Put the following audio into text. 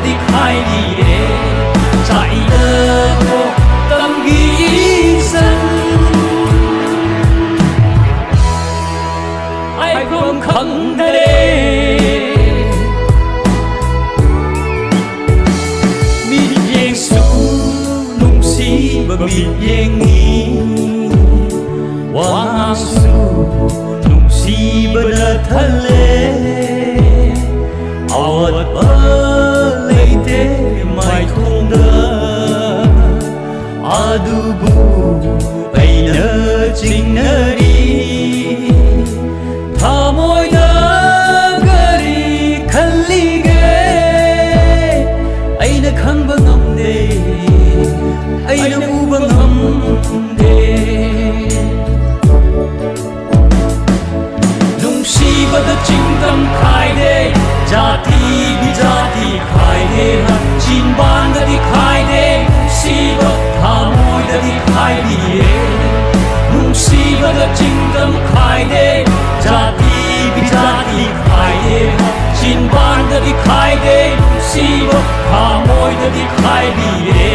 dikhai diye chai da ko tam gi san ai không khăng dare mi yeng su nung si ba mi yeng ni wa su nung si ba da thale awat ba leite mai khong da adubu aina chingnari thamoi da gari khallige aina khangba ngamde aina uba ngamde nungsiba da chingdam khai de jati bi jati khai de chin ban da dikhai de nungsiba thamoi da dikhai diye nungsiba da chingdam khai de jati bi jati khai de chin ban da dikhai de nungsiba thamoi da dikhai diye